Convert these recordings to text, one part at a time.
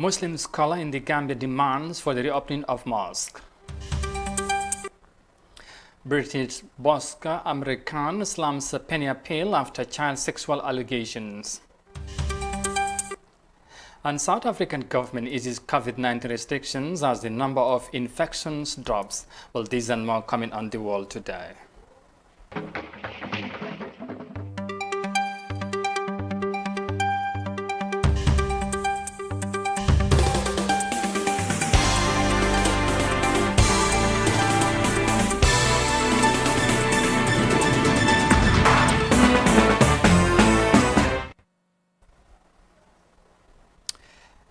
Muslim scholar in the Gambia demands for the reopening of mosque. British Mosque American slams penny appeal after child sexual allegations. And South African government eases COVID-19 restrictions as the number of infections drops. Well, these and more coming on The World Today.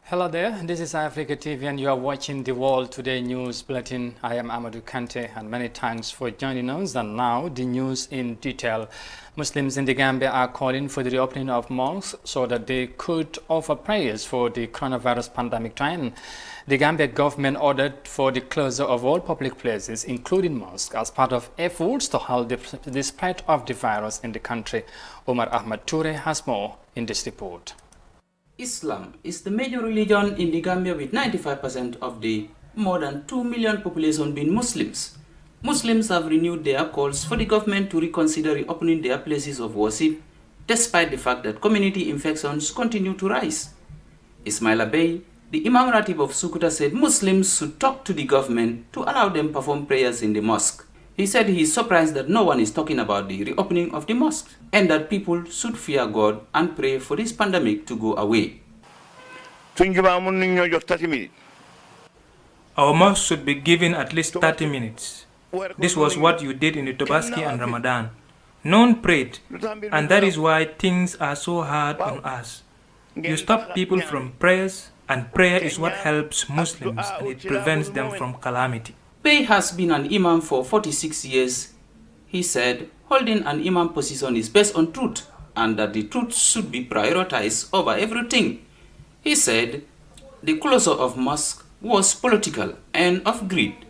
Hello there, this is Africa TV and you are watching the World Today News Bulletin. I am Amadou Kante and many thanks for joining us. And now the news in detail. Muslims in the Gambia are calling for the reopening of mosques so that they could offer prayers for the coronavirus pandemic to end. The Gambia government ordered for the closure of all public places, including mosques, as part of efforts to halt the spread of the virus in the country. Omar Ahmad Toure has more in this report. Islam is the major religion in the Gambia, with 95% of the more than 2 million population being Muslims. Muslims have renewed their calls for the government to reconsider reopening their places of worship, despite the fact that community infections continue to rise. Ismail Bey, the Imam Ratib of Sukuta, said Muslims should talk to the government to allow them perform prayers in the mosque. He said he is surprised that no one is talking about the reopening of the mosque and that people should fear God and pray for this pandemic to go away. Our mosque should be given at least 30 minutes. This was what you did in the Tobaski and Ramadan. None prayed, and that is why things are so hard on us. You stop people from prayers, and prayer is what helps Muslims and it prevents them from calamity. Bey has been an imam for 46 years. He said holding an imam position is based on truth and that the truth should be prioritized over everything. He said the closure of mosque was political and of greed.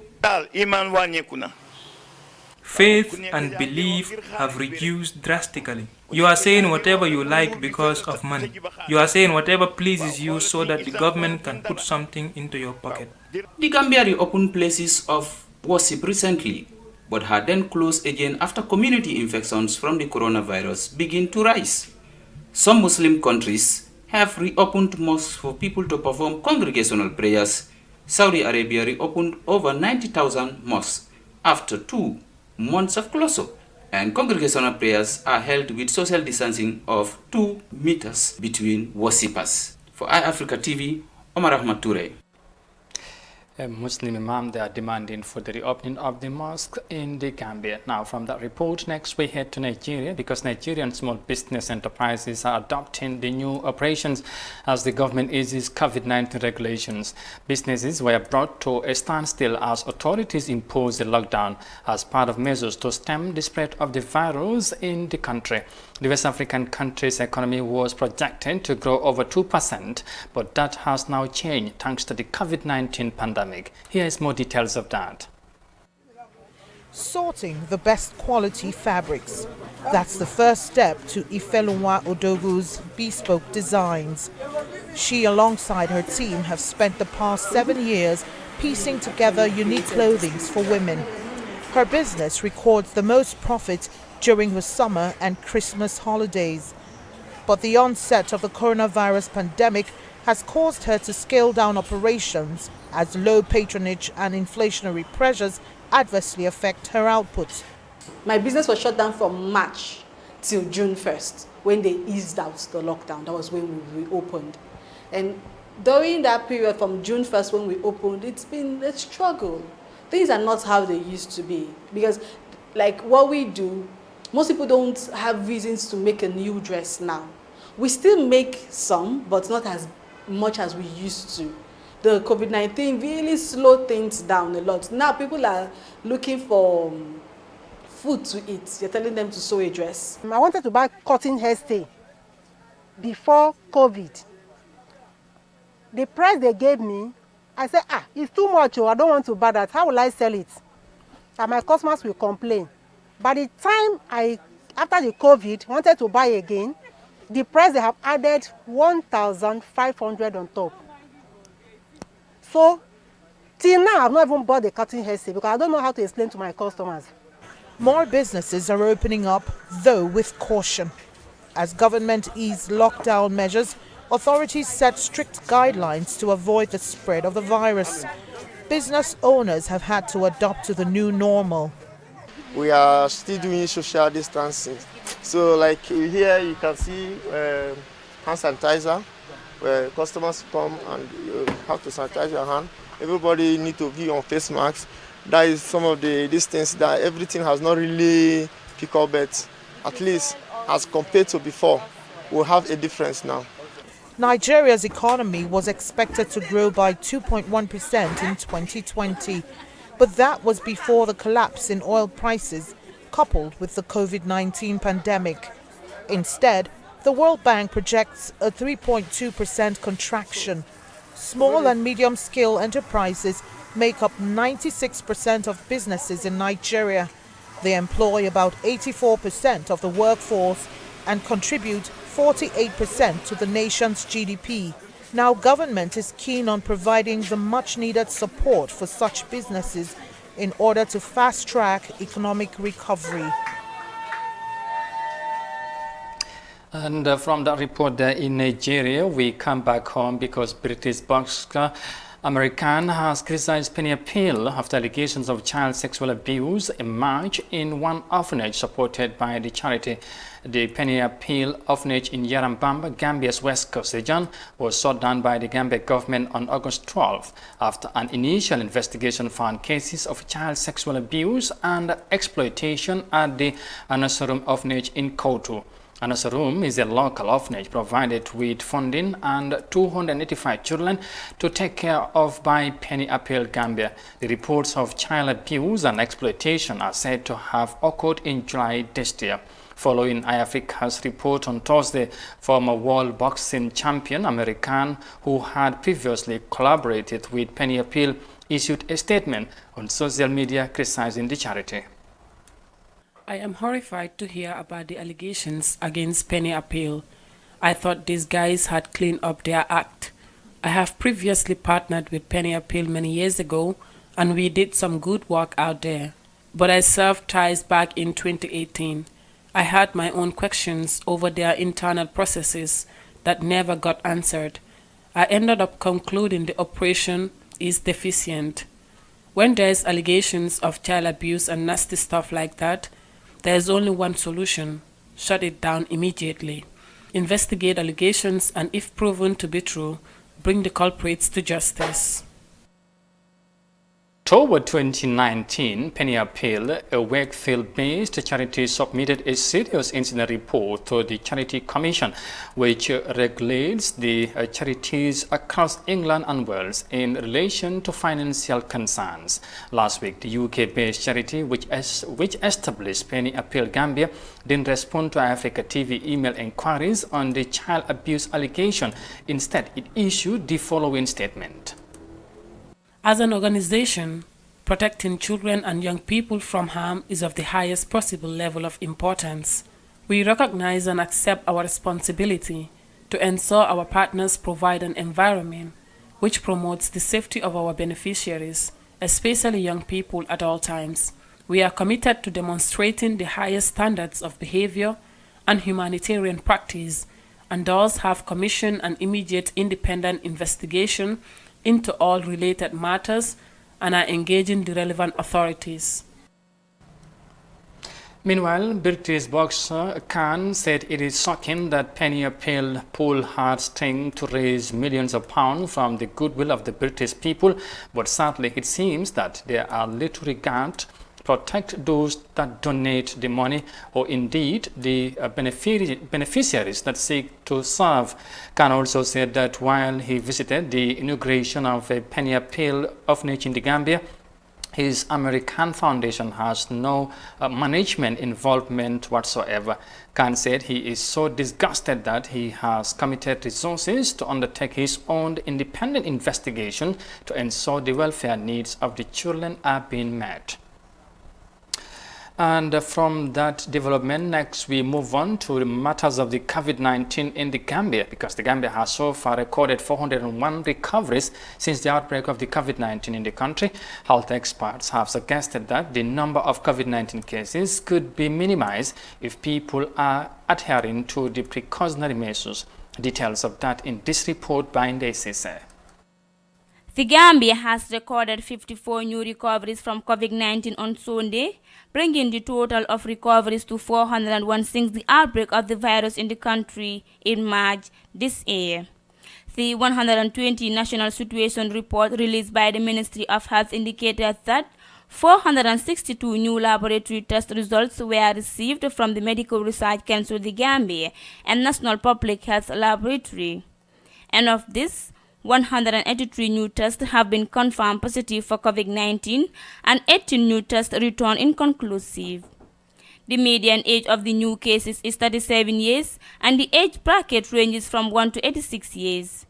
Faith and belief have reduced drastically. You are saying whatever you like because of money. You are saying whatever pleases you so that the government can put something into your pocket. The Gambia reopened places of worship recently, but had then closed again after community infections from the coronavirus begin to rise. Some Muslim countries have reopened mosques for people to perform congregational prayers. Saudi Arabia reopened over 90,000 mosques after 2 months of closure, and congregational prayers are held with social distancing of 2 meters between worshippers. For iAfrica TV, Omar Ahmad Toure. A Muslim imam, they are demanding for the reopening of the mosque in the Gambia. Now, from that report, next we head to Nigeria because Nigerian small business enterprises are adopting the new operations as the government eases COVID-19 regulations. Businesses were brought to a standstill as authorities imposed the lockdown as part of measures to stem the spread of the virus in the country. The West African country's economy was projected to grow over 2%, but that has now changed thanks to the COVID-19 pandemic. Here is more details of that. Sorting the best quality fabrics. That's the first step to Ifelunwa Odogu's bespoke designs. She, alongside her team, have spent the past 7 years piecing together unique clothing for women. Her business records the most profit during the summer and Christmas holidays. But the onset of the coronavirus pandemic has caused her to scale down operations as low patronage and inflationary pressures adversely affect her output. My business was shut down from March till June 1st when they eased out the lockdown. That was when we reopened. And during that period from June 1st when we opened, it's been a struggle. Things are not how they used to be because like what we do, most people don't have reasons to make a new dress now. We still make some, but not as much as we used to. The COVID-19 really slowed things down a lot. Now people are looking for food to eat. You're telling them to sew a dress. I wanted to buy cotton hairstay before COVID. The price they gave me, I said, it's too much. I don't want to buy that. How will I sell it? And my customers will complain. By the time after the COVID, wanted to buy again, the price they have added 1,500 on top. So, till now, I've not even bought the cutting hairstay because I don't know how to explain to my customers. More businesses are opening up, though with caution. As government eased lockdown measures, authorities set strict guidelines to avoid the spread of the virus. Business owners have had to adapt to the new normal. We are still doing social distancing. So like here you can see hand sanitizer, where customers come and you have to sanitize your hand. Everybody need to be on face masks. That is some of the distance that everything has not really picked up, but at least as compared to before, we'll have a difference now. Nigeria's economy was expected to grow by 2.1% in 2020, but that was before the collapse in oil prices coupled with the COVID-19 pandemic. Instead, the World Bank projects a 3.2% contraction. Small and medium-scale enterprises make up 96% of businesses in Nigeria. They employ about 84% of the workforce and contribute 48% to the nation's GDP. Now, government is keen on providing the much-needed support for such businesses in order to fast-track economic recovery. And from that report there in Nigeria, we come back home because British boxer American has criticized Penny Appeal after allegations of child sexual abuse emerged in one orphanage supported by the charity. The Penny Appeal orphanage in Yarambamba, Gambia's West Coast region, was shut down by the Gambia government on August 12 after an initial investigation found cases of child sexual abuse and exploitation at the Anasarum orphanage in Kotu. Anasarum is a local orphanage provided with funding and 285 children to take care of by Penny Appeal Gambia. The reports of child abuse and exploitation are said to have occurred in July this year. Following iAfrica's report on Thursday, former world boxing champion American, who had previously collaborated with Penny Appeal, issued a statement on social media criticizing the charity. I am horrified to hear about the allegations against Penny Appeal. I thought these guys had cleaned up their act. I have previously partnered with Penny Appeal many years ago, and we did some good work out there. But I served ties back in 2018. I had my own questions over their internal processes that never got answered. I ended up concluding the operation is deficient. When there's allegations of child abuse and nasty stuff like that, there's only one solution: shut it down immediately. Investigate allegations and, if proven to be true, bring the culprits to justice. October 2019, Penny Appeal, a Wakefield-based charity, submitted a serious incident report to the Charity Commission, which regulates the charities across England and Wales in relation to financial concerns. Last week, the UK-based charity, which established Penny Appeal Gambia, didn't respond to Africa TV email inquiries on the child abuse allegation. Instead, it issued the following statement. As an organization, protecting children and young people from harm is of the highest possible level of importance. We recognize and accept our responsibility to ensure our partners provide an environment which promotes the safety of our beneficiaries, especially young people, at all times. We are committed to demonstrating the highest standards of behavior and humanitarian practice, and thus have commissioned an immediate independent investigation into all related matters and are engaging the relevant authorities. Meanwhile, British boxer Khan said it is shocking that Penny Appeal pulled heartstrings to raise millions of pounds from the goodwill of the British people, but sadly it seems that there are little regard to protect those that donate the money, or indeed the beneficiaries that seek to serve. Khan also said that while he visited the inauguration of a Penny Appeal orphanage in the Gambia, his American foundation has no management involvement whatsoever. Khan said he is so disgusted that he has committed resources to undertake his own independent investigation to ensure the welfare needs of the children are being met. And from that development, next we move on to the matters of the COVID-19 in the Gambia, because the Gambia has so far recorded 401 recoveries since the outbreak of the COVID-19 in the country. Health experts have suggested that the number of COVID-19 cases could be minimized if people are adhering to the precautionary measures. Details of that in this report by Ndesise. The Gambia has recorded 54 new recoveries from COVID-19 on Sunday, bringing the total of recoveries to 401 since the outbreak of the virus in the country in March this year. The 120 National Situation Report released by the Ministry of Health indicated that 462 new laboratory test results were received from the Medical Research Council of the Gambia and National Public Health Laboratory. And of this, 183 new tests have been confirmed positive for COVID-19 and 18 new tests returned inconclusive. The median age of the new cases is 37 years and the age bracket ranges from 1 to 86 years.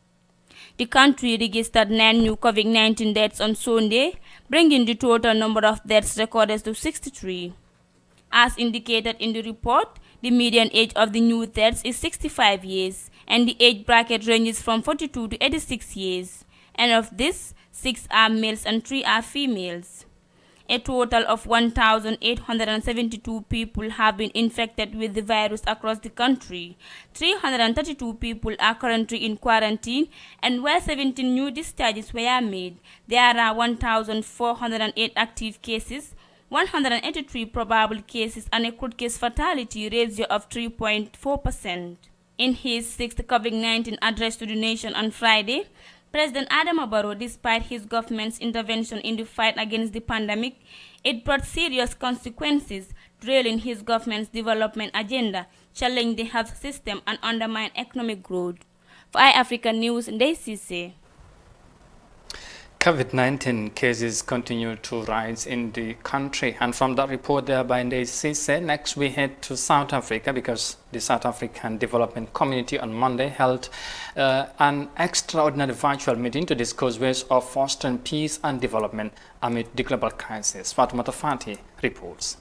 The country registered 9 new COVID-19 deaths on Sunday, bringing the total number of deaths recorded to 63. As indicated in the report, the median age of the new deaths is 65 years, and the age bracket ranges from 42 to 86 years. And of this, 6 are males and 3 are females. A total of 1,872 people have been infected with the virus across the country. 332 people are currently in quarantine, and where 17 new discharges were made, there are 1,408 active cases, 183 probable cases, and a crude case fatality ratio of 3.4%. In his 6th COVID-19 address to the nation on Friday, President Barrow, despite his government's intervention in the fight against the pandemic, it brought serious consequences, derailing his government's development agenda, challenging the health system, and undermine economic growth. For iAfrica News, Ndesise. COVID-19 cases continue to rise in the country, and from that report there by Ndesise, next we head to South Africa, because the South African Development Community on Monday held an extraordinary virtual meeting to discuss ways of fostering peace and development amid the global crisis. Fatimata Fati reports.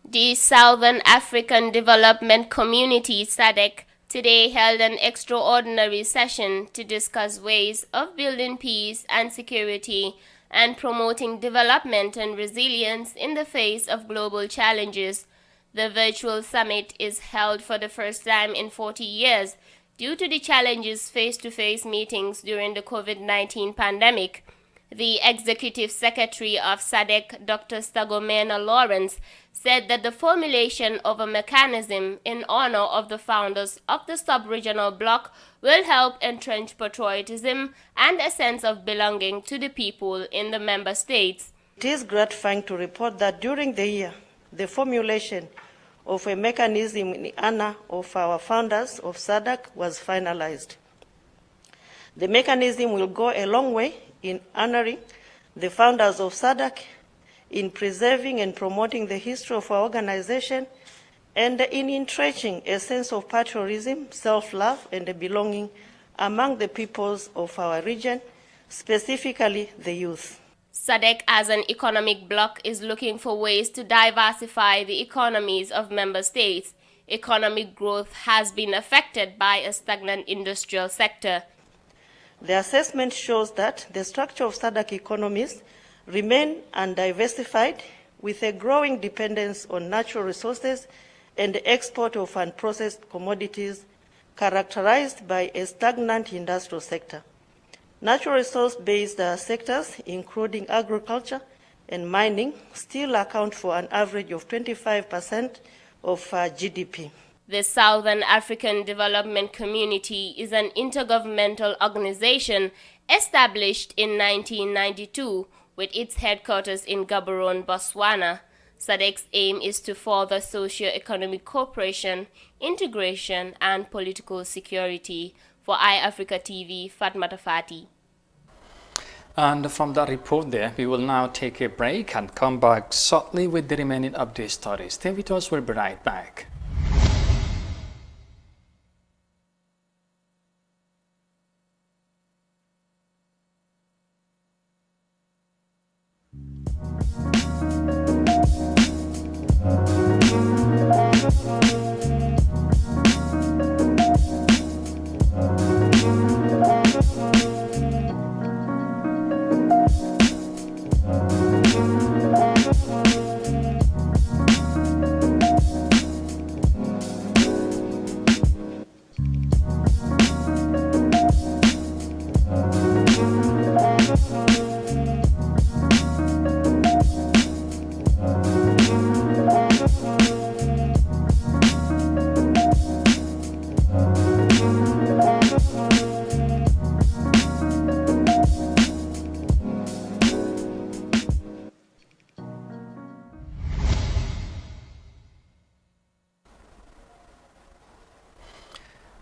The Southern African Development Community SADC today held an extraordinary session to discuss ways of building peace and security and promoting development and resilience in the face of global challenges. The virtual summit is held for the first time in 40 years due to the challenges face-to-face meetings during the COVID-19 pandemic. The Executive Secretary of SADC, Dr. Stagomena Lawrence, said that the formulation of a mechanism in honor of the founders of the sub-regional bloc will help entrench patriotism and a sense of belonging to the people in the member states. It is gratifying to report that during the year, the formulation of a mechanism in honor of our founders of SADC was finalized. The mechanism will go a long way in honoring the founders of SADC, in preserving and promoting the history of our organization, and in entrenching a sense of patriotism, self-love, and belonging among the peoples of our region, specifically the youth. SADC as an economic bloc is looking for ways to diversify the economies of member states. Economic growth has been affected by a stagnant industrial sector. The assessment shows that the structure of SADC economies remain undiversified, with a growing dependence on natural resources and the export of unprocessed commodities characterized by a stagnant industrial sector. Natural resource-based sectors, including agriculture and mining, still account for an average of 25% of GDP. The Southern African Development Community is an intergovernmental organization established in 1992 with its headquarters in Gaborone, Botswana. SADC's aim is to further socio-economic cooperation, integration, and political security. For iAfrica TV, Fatmata Fati. And from that report there, we will now take a break and come back shortly with the remaining update stories. Stay with us, we'll be right back.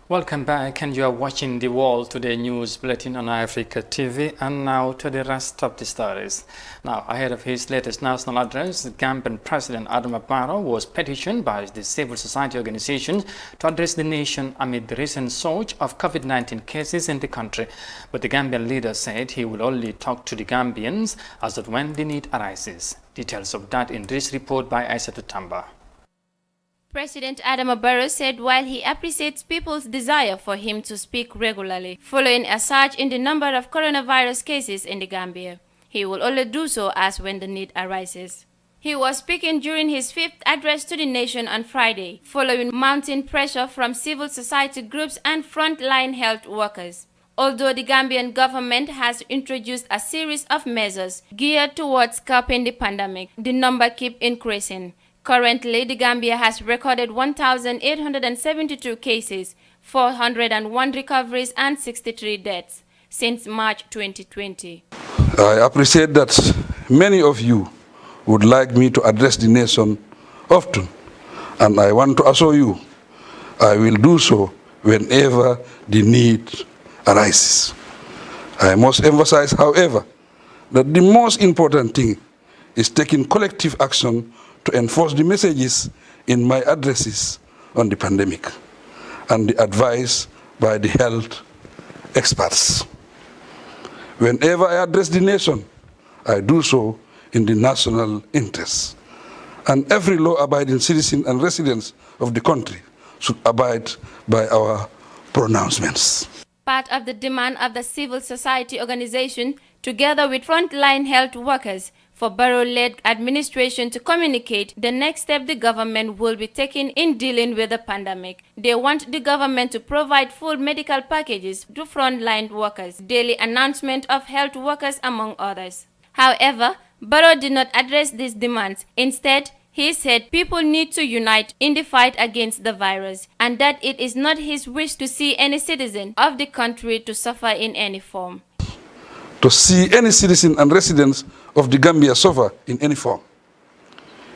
Welcome back, and you are watching the World Today News Bulletin on Africa TV. And now to the rest of the stories. Now, ahead of his latest national address, the Gambian President Barrow was petitioned by the civil society organizations to address the nation amid the recent surge of COVID-19 cases in the country. But the Gambian leader said he will only talk to the Gambians as of when the need arises. Details of that in this report by Aissatou Tamba. President Barrow said while he appreciates people's desire for him to speak regularly, following a surge in the number of coronavirus cases in the Gambia, he will only do so as when the need arises. He was speaking during his fifth address to the nation on Friday, following mounting pressure from civil society groups and frontline health workers. Although the Gambian government has introduced a series of measures geared towards curbing the pandemic, the number keeps increasing. Currently, the Gambia has recorded 1,872 cases, 401 recoveries and 63 deaths since March 2020. I appreciate that many of you would like me to address the nation often, and I want to assure you I will do so whenever the need arises. I must emphasize, however, that the most important thing is taking collective action to enforce the messages in my addresses on the pandemic and the advice by the health experts. Whenever I address the nation, I do so in the national interest. And every law-abiding citizen and residents of the country should abide by our pronouncements. Part of the demand of the civil society organization, together with frontline health workers, for Barrow-led administration to communicate the next step the government will be taking in dealing with the pandemic. They want the government to provide full medical packages to frontline workers, daily announcement of health workers, among others. However, Barrow did not address these demands. Instead, he said people need to unite in the fight against the virus, and that it is not his wish to see any citizen of the country to suffer in any form. To see any citizen and residents of the Gambia suffer in any form.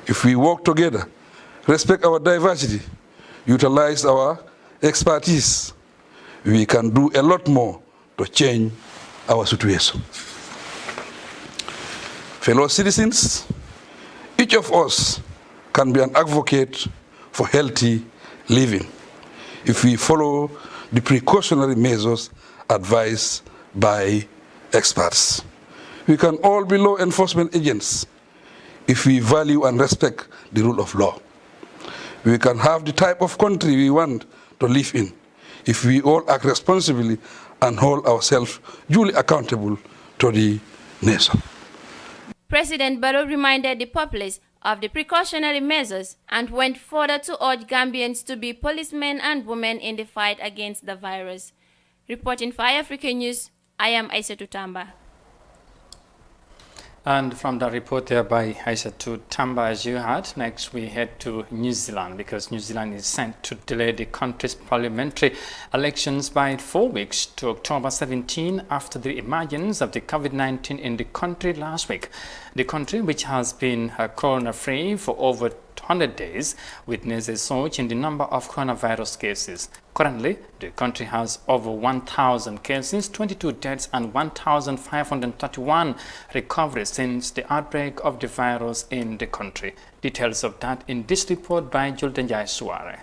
If we work together, respect our diversity, utilize our expertise, we can do a lot more to change our situation. Fellow citizens, each of us can be an advocate for healthy living if we follow the precautionary measures advised by experts. We can all be law enforcement agents if we value and respect the rule of law. We can have the type of country we want to live in if we all act responsibly and hold ourselves duly accountable to the nation. President Barrow reminded the populace of the precautionary measures and went further to urge Gambians to be policemen and women in the fight against the virus. Reporting for Africa News, I am Aissatou Tamba. And from the report there by Aissatou Tamba, as you heard, next we head to New Zealand, because New Zealand is set to delay the country's parliamentary elections by 4 weeks to October 17 after the emergence of the COVID-19 in the country last week. The country, which has been corona-free for over 100 days, witnessed a surge in the number of coronavirus cases. Currently, the country has over 1,000 cases, 22 deaths, and 1,531 recoveries since the outbreak of the virus in the country. Details of that in this report by Julden Suare.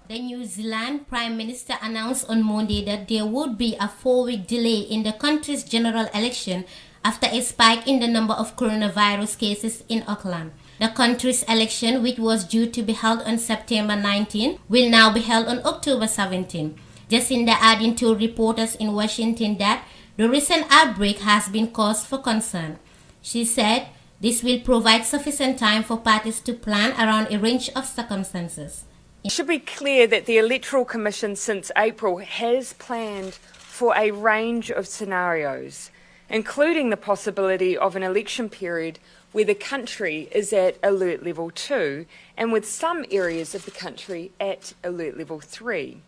The New Zealand Prime Minister announced on Monday that there would be a 4-week delay in the country's general election after a spike in the number of coronavirus cases in Auckland. The country's election, which was due to be held on September 19, will now be held on October 17. Jacinda adding to reporters in Washington that the recent outbreak has been cause for concern. She said this will provide sufficient time for parties to plan around a range of circumstances. It should be clear that the Electoral Commission since April has planned for a range of scenarios, including the possibility of an election period where the country is at alert level 2 and with some areas of the country at alert level 3.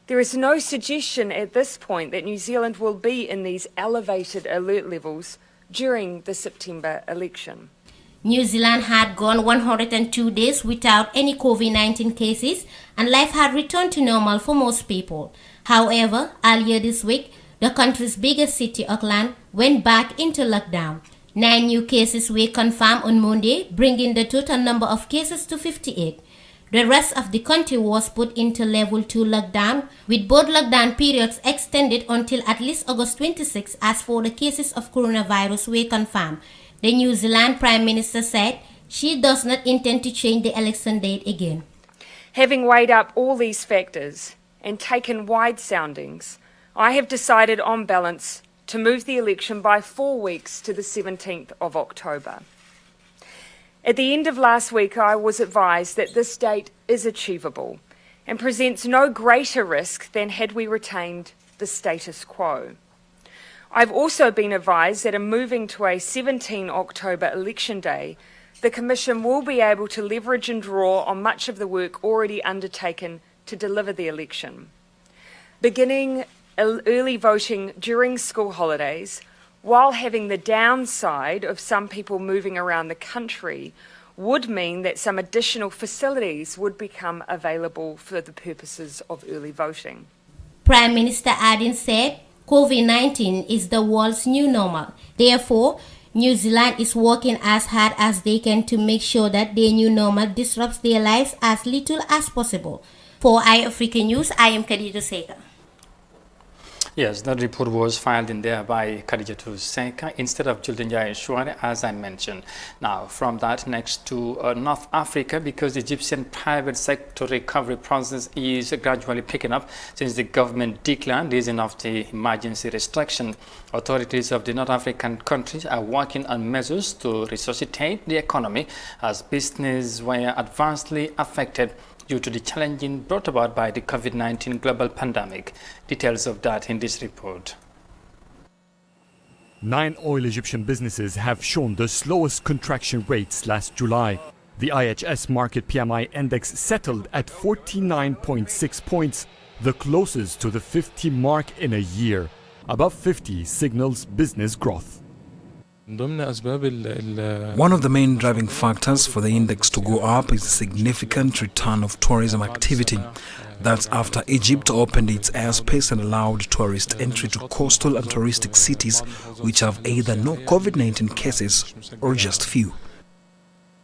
There is no suggestion at this point that New Zealand will be in these elevated alert levels during the September election. New Zealand had gone 102 days without any COVID-19 cases and life had returned to normal for most people. However, earlier this week, the country's biggest city, Auckland, went back into lockdown. 9 new cases were confirmed on Monday, bringing the total number of cases to 58. The rest of the country was put into level 2 lockdown, with both lockdown periods extended until at least August 26 as for the cases of coronavirus were confirmed. The New Zealand Prime Minister said she does not intend to change the election date again. Having weighed up all these factors and taken wide soundings, I have decided on balance to move the election by 4 weeks to the 17th of October. At the end of last week, I was advised that this date is achievable and presents no greater risk than had we retained the status quo. I've also been advised that in moving to a 17 October election day, the Commission will be able to leverage and draw on much of the work already undertaken to deliver the election. Beginning early voting during school holidays, while having the downside of some people moving around the country, would mean that some additional facilities would become available for the purposes of early voting. Prime Minister Ardern said COVID-19 is the world's new normal. Therefore, New Zealand is working as hard as they can to make sure that their new normal disrupts their lives as little as possible. For iAfrica News, I am Khadija Seka. Yes, that report was filed in there by Khadijatu Seka instead of Juldenjaya Shwari, as I mentioned. Now, from that, next to North Africa, because the Egyptian private sector recovery process is gradually picking up since the government declared easing of the emergency restriction. Authorities of the North African countries are working on measures to resuscitate the economy as business were adversely affected due to the challenges brought about by the COVID-19 global pandemic. Details of that in this report. 9 oil Egyptian businesses have shown the slowest contraction rates last July. The IHS market PMI index settled at 49.6 points, the closest to the 50 mark in a year. Above 50 signals business growth. One of the main driving factors for the index to go up is the significant return of tourism activity. That's after Egypt opened its airspace and allowed tourist entry to coastal and touristic cities which have either no COVID-19 cases or just few.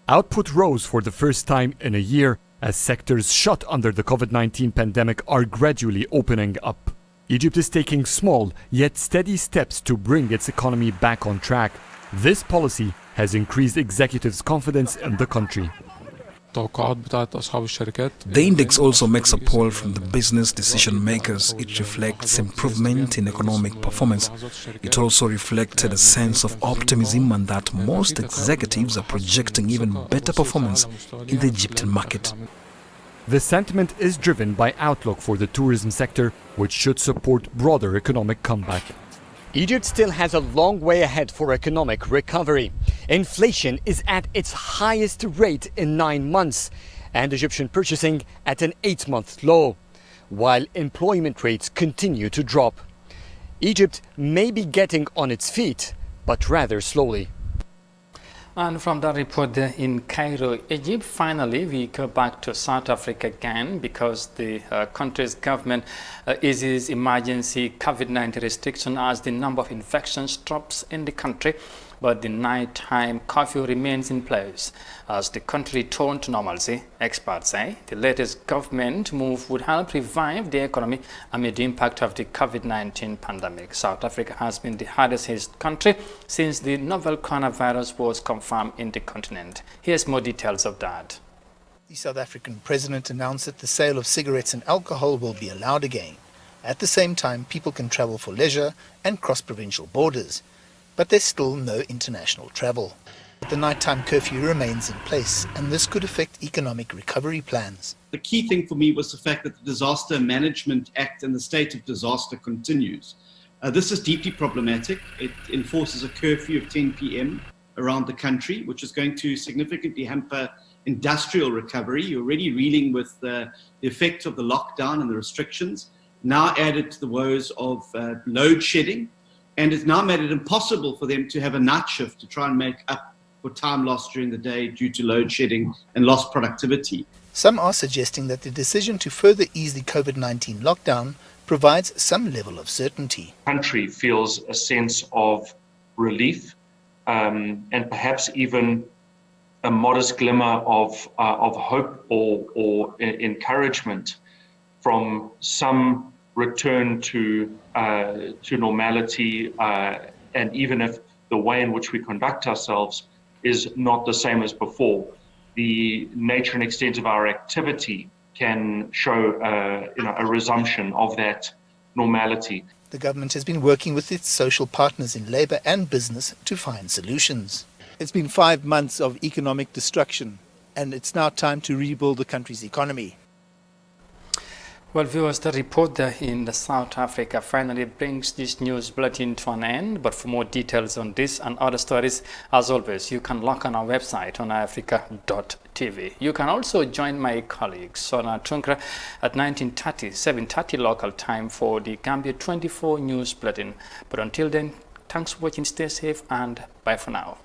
Output rose for the first time in a year as sectors shut under the COVID-19 pandemic are gradually opening up. Egypt is taking small yet steady steps to bring its economy back on track. This policy has increased executives' confidence in the country. The index also makes a poll from the business decision makers. It reflects improvement in economic performance. It also reflected a sense of optimism and that most executives are projecting even better performance in the Egyptian market. The sentiment is driven by outlook for the tourism sector, which should support broader economic comeback. Egypt still has a long way ahead for economic recovery. Inflation is at its highest rate in 9 months, and Egyptian purchasing at an 8-month low, while employment rates continue to drop. Egypt may be getting on its feet, but rather slowly. And from that report there in Cairo, Egypt, finally we go back to South Africa again because the country's government eases emergency COVID-19 restriction as the number of infections drops in the country, but the nighttime curfew remains in place. As the country returned to normalcy, experts say the latest government move would help revive the economy amid the impact of the COVID-19 pandemic. South Africa has been the hardest hit country since the novel coronavirus was confirmed in the continent. Here's more details of that. The South African president announced that the sale of cigarettes and alcohol will be allowed again. At the same time, people can travel for leisure and cross provincial borders. But there's still no international travel. The nighttime curfew remains in place, and this could affect economic recovery plans. The key thing for me was the fact that the Disaster Management Act and the state of disaster continues. This is deeply problematic. It enforces a curfew of 10 p.m. around the country, which is going to significantly hamper industrial recovery. You're already reeling with the effect of the lockdown and the restrictions, now added to the woes of load shedding. And it's now made it impossible for them to have a night shift to try and make up for time lost during the day due to load shedding and lost productivity. Some are suggesting that the decision to further ease the COVID-19 lockdown provides some level of certainty. The country feels a sense of relief and perhaps even a modest glimmer of hope or encouragement from some return to normality, and even if the way in which we conduct ourselves is not the same as before, the nature and extent of our activity can show a resumption of that normality. The government has been working with its social partners in labour and business to find solutions. It's been 5 months of economic destruction, and it's now time to rebuild the country's economy. Well, viewers, the reporter in South Africa finally brings this news bulletin to an end. But for more details on this and other stories, as always, you can log on our website on africa.tv. You can also join my colleague Sona Tunkra at 19:30, 7:30 local time for the Gambia 24 news bulletin. But until then, thanks for watching, stay safe, and bye for now.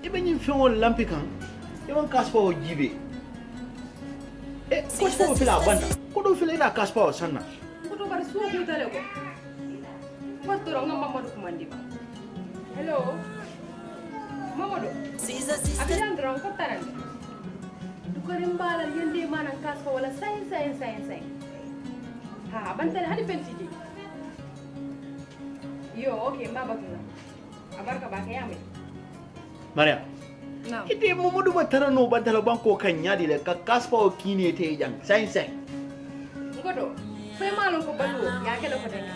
Even if you want lampican, you want Casper or Jibe. Eh, what's for Villa Banda? Could you feel like Casper or Sana? What about the smoke? What's the wrong Mamma Mandiba? Hello? Mamma, I can't drunk a parent. You couldn't bother Yendi man and Casper or a science. Ha, Bantan had a fancy. Yo, okay, Mabakuna. Abarka Bakayami. Maria. No. Ite mumudu batara no batala banko kanyadi le ka Casper o kini ete jang. Science. Ngodo. Fe malon ko balu, ya ke lo ko